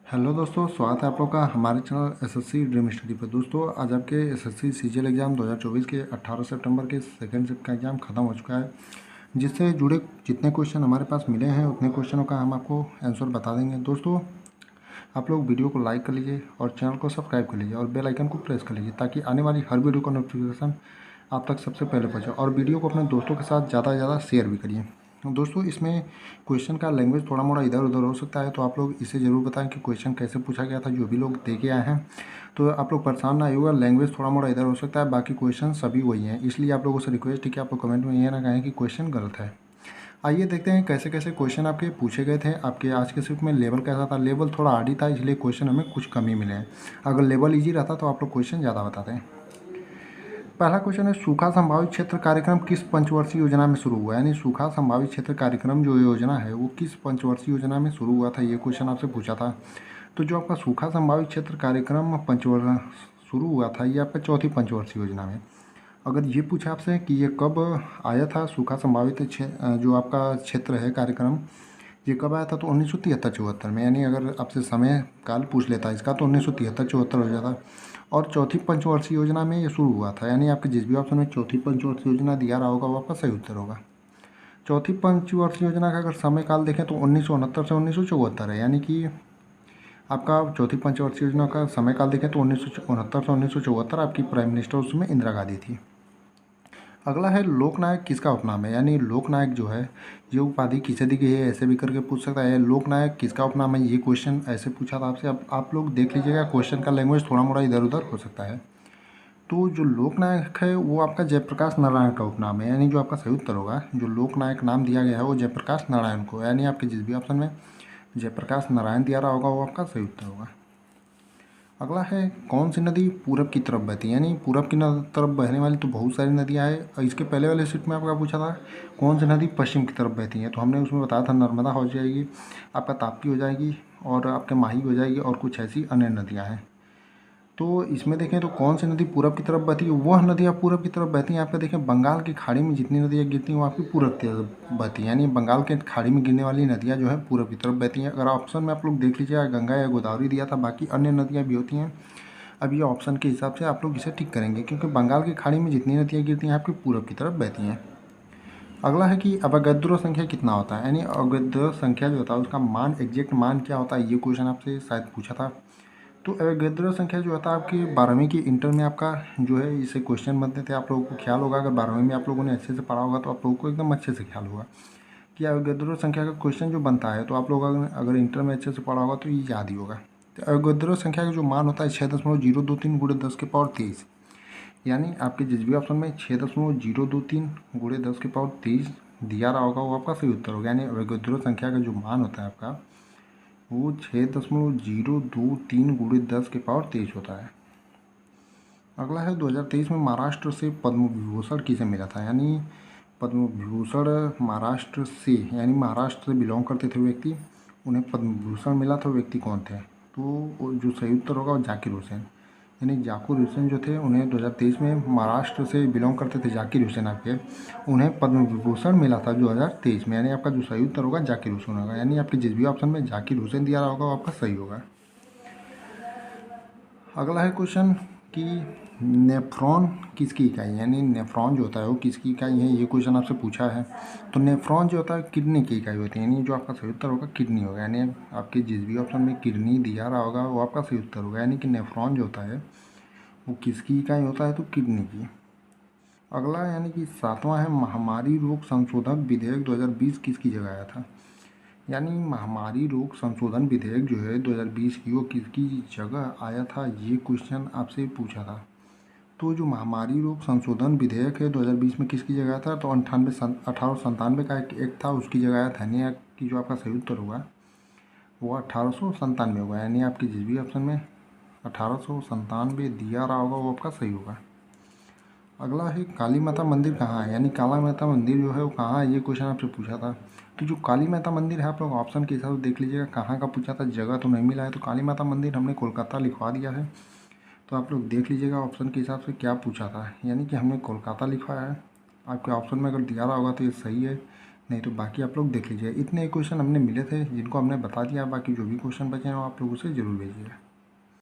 Hello दोस्तों, स्वागत है आप लोग का हमारे चैनल एसएससी ड्रीम स्टडी पर। दोस्तों आज आपके एसएससी सीजीएल एग्ज़ाम 2024 के 18 सितंबर के सेकेंड शिफ्ट का एग्ज़ाम ख़त्म हो चुका है। जिससे जुड़े जितने क्वेश्चन हमारे पास मिले हैं उतने क्वेश्चनों का हम आपको आंसर बता देंगे। दोस्तों आप लोग वीडियो को लाइक कर लीजिए और चैनल को सब्सक्राइब कर लीजिए और बेल आइकन को प्रेस कर लीजिए ताकि आने वाली हर वीडियो का नोटिफिकेशन आप तक सबसे पहले पहुँचे। और वीडियो को अपने दोस्तों के साथ ज़्यादा से ज़्यादा शेयर भी करिए। दोस्तों इसमें क्वेश्चन का लैंग्वेज थोड़ा मोड़ा इधर उधर हो सकता है, तो आप लोग इसे ज़रूर बताएं कि क्वेश्चन कैसे पूछा गया था। जो भी लोग दे के आए हैं तो आप लोग परेशान ना आइएगा, लैंग्वेज थोड़ा मोड़ा इधर हो सकता है, बाकी क्वेश्चन सभी वही हैं। इसलिए आप लोगों से रिक्वेस्ट है कि आप लोग कमेंट में ये ना कहें कि क्वेश्चन गलत है। आइए देखते हैं कैसे कैसे क्वेश्चन आपके पूछे गए थे। आपके आज के शिफ्ट में लेवल कैसा था। लेवल थोड़ा हार्ड ही था, इसलिए क्वेश्चन हमें कुछ कम ही मिले हैं। अगर लेवल इजी रहता तो आप लोग क्वेश्चन ज़्यादा बताते हैं। पहला क्वेश्चन है, सूखा संभावित क्षेत्र कार्यक्रम किस पंचवर्षीय योजना में शुरू हुआ। यानी सूखा संभावित क्षेत्र कार्यक्रम जो योजना है वो किस पंचवर्षीय योजना में शुरू हुआ था, ये क्वेश्चन आपसे पूछा था। तो जो आपका सूखा संभावित क्षेत्र कार्यक्रम शुरू हुआ था ये आपका चौथी पंचवर्षीय योजना में। अगर ये पूछा आपसे कि ये कब आया था सूखा संभावित जो आपका क्षेत्र है कार्यक्रम, ये कब आया था, तो 1973-74 में। यानी अगर आपसे समय काल पूछ लेता है इसका तो 1973-74 हो जाता। और चौथी पंचवर्षीय योजना में ये शुरू हुआ था। यानी आपके जिस भी ऑप्शन में चौथी पंचवर्षीय योजना दिया रहा होगा वो आपका सही उत्तर होगा। चौथी पंचवर्षीय योजना का अगर समय काल देखें तो 1969 से 1974 है। यानी कि आपका चौथी पंचवर्षीय योजना का समय काल देखें तो 1969 से 1974 आपकी प्राइम मिनिस्टर उसमें इंदिरा गांधी थी। अगला है, लोकनायक किसका उपनाम है। यानी लोकनायक जो है ये उपाधि किसे दी गई है, ऐसे भी करके पूछ सकता है। लोकनायक किसका उपनाम है, ये क्वेश्चन ऐसे पूछा था आपसे। अब आप लोग देख लीजिएगा, क्वेश्चन का लैंग्वेज थोड़ा मोड़ा इधर उधर हो सकता है। तो जो लोकनायक है वो आपका जयप्रकाश नारायण का उपनाम है। यानी जो आपका सही उत्तर होगा, जो लोकनायक नाम दिया गया है वो जयप्रकाश नारायण को। यानी आपके जिस भी ऑप्शन में जयप्रकाश नारायण दिया रहा होगा वो आपका सही उत्तर होगा। अगला है, कौन सी नदी पूरब की तरफ बहती है। यानी पूरब की तरफ बहने वाली तो बहुत सारी नदियाँ हैं। और इसके पहले वाले सीट में आपका पूछा था कौन सी नदी पश्चिम की तरफ बहती है, तो हमने उसमें बताया था नर्मदा हो जाएगी, आपका ताप्ती हो जाएगी और आपके माही हो जाएगी और कुछ ऐसी अन्य नदियाँ हैं। तो इसमें देखें तो कौन सी नदी पूरब की तरफ बहती है, वह नदियाँ पूरब की तरफ बहती हैं। आपका देखें बंगाल की खाड़ी में जितनी नदियाँ गिरती हैं वो आपकी पूरब की तरफ बहती हैं। यानी बंगाल के खाड़ी में गिरने वाली नदियाँ जो है पूरब की तरफ बहती हैं। अगर ऑप्शन में आप लोग देख लीजिए गंगा या गोदावरी दिया था, बाकी अन्य नदियाँ भी होती हैं। अब ये ऑप्शन के हिसाब से आप लोग इसे टिक करेंगे क्योंकि बंगाल की खाड़ी में जितनी नदियाँ गिरती हैं आपकी पूरब की तरफ बहती हैं। अगला है कि अवगाद्रो संख्या कितना होता है। यानी अवगाद्रो संख्या जो होता है उसका मान, एग्जैक्ट मान क्या होता है, ये क्वेश्चन आपसे शायद पूछा था। तो अवगाद्रो संख्या जो होता है आपकी 12वीं की इंटर में आपका जो है इसे क्वेश्चन बनते थे। आप लोगों को ख्याल होगा, अगर 12वीं में आप लोगों ने अच्छे से पढ़ा होगा तो आप लोगों को एकदम अच्छे से ख्याल होगा कि अवगाद्रो संख्या का क्वेश्चन जो बनता है। तो आप लोग अगर इंटर में अच्छे से पढ़ा होगा तो ये याद ही होगा। तो अवगाद्रो संख्या का जो मान होता है 6.023 गुणे 10 के पावर 23। यानी आपके जिस भी ऑप्शन में 6.023 गुणे 10 के पावर 23 दिया रहा होगा वो आपका सही उत्तर होगा। यानी अवगाद्रो संख्या का जो मान होता है आपका वो 6.023 गुणे 10 के पावर 23 होता है। अगला है, 2023 में महाराष्ट्र से पद्म विभूषण किसे मिला था। यानी पद्म विभूषण महाराष्ट्र से, यानी महाराष्ट्र से बिलोंग करते थे व्यक्ति, उन्हें पद्म विभूषण मिला था। व्यक्ति कौन थे, तो जो सही उत्तर होगा वो जाकिर हुसैन। यानी जाकिर हुसैन जो थे उन्हें 2023 में महाराष्ट्र से बिलोंग करते थे जाकिर हुसैन आपके, उन्हें पद्म विभूषण मिला था 2023 में। यानी आपका जो सही उत्तर होगा जाकिर हुसैन होगा। यानी आपके जिस भी ऑप्शन में जाकिर हुसैन दिया रहा होगा वो आपका सही होगा। अगला है क्वेश्चन कि नेफ्रॉन किसकी इकाई है। यानी नेफ्रॉन जो होता है वो किसकी इकाई है, ये क्वेश्चन आपसे पूछा है। तो नेफ्रॉन जो होता है किडनी की इकाई होती है। यानी जो आपका सही उत्तर होगा किडनी होगा। यानी आपके जिस भी ऑप्शन में किडनी दिया रहा होगा वो आपका सही उत्तर होगा। यानी कि नेफ्रॉन जो होता है वो किसकी इकाई होता है, तो किडनी की। अगला यानी कि 7वां है, महामारी रोग संशोधन विधेयक 2020 किसकी जगह आया था। यानी महामारी रोग संशोधन विधेयक जो है 2020 की वो किसकी जगह आया था, ये क्वेश्चन आपसे पूछा था। तो जो महामारी रोग संशोधन विधेयक है 2020 में किसकी जगह आया था, तो 1897 का एक एक्ट था उसकी जगह आया था। यानी कि जो आपका सही उत्तर होगा वो 1897 होगा। यानी आपके जिस भी ऑप्शन में 1897 दिया रहा होगा वो आपका सही होगा। अगला है, काली माता मंदिर कहाँ है। यानी काला माता मंदिर जो है वो कहाँ है, ये क्वेश्चन आपसे पूछा था। तो जो काली माता मंदिर है आप लोग ऑप्शन के हिसाब से देख लीजिएगा कहाँ का पूछा था, जगह तो नहीं मिला है। तो काली माता मंदिर हमने कोलकाता लिखवा दिया है, तो आप लोग देख लीजिएगा ऑप्शन के हिसाब से क्या पूछा था। यानी कि हमने कोलकाता लिखवाया है। आपके ऑप्शन में अगर दिया रहा होगा तो ये सही है, नहीं तो बाकी आप लोग देख लीजिए। इतने क्वेश्चन हमने मिले थे जिनको हमने बता दिया, बाकी जो भी क्वेश्चन बचे हैं वो आप लोग उसे ज़रूर भेजिएगा।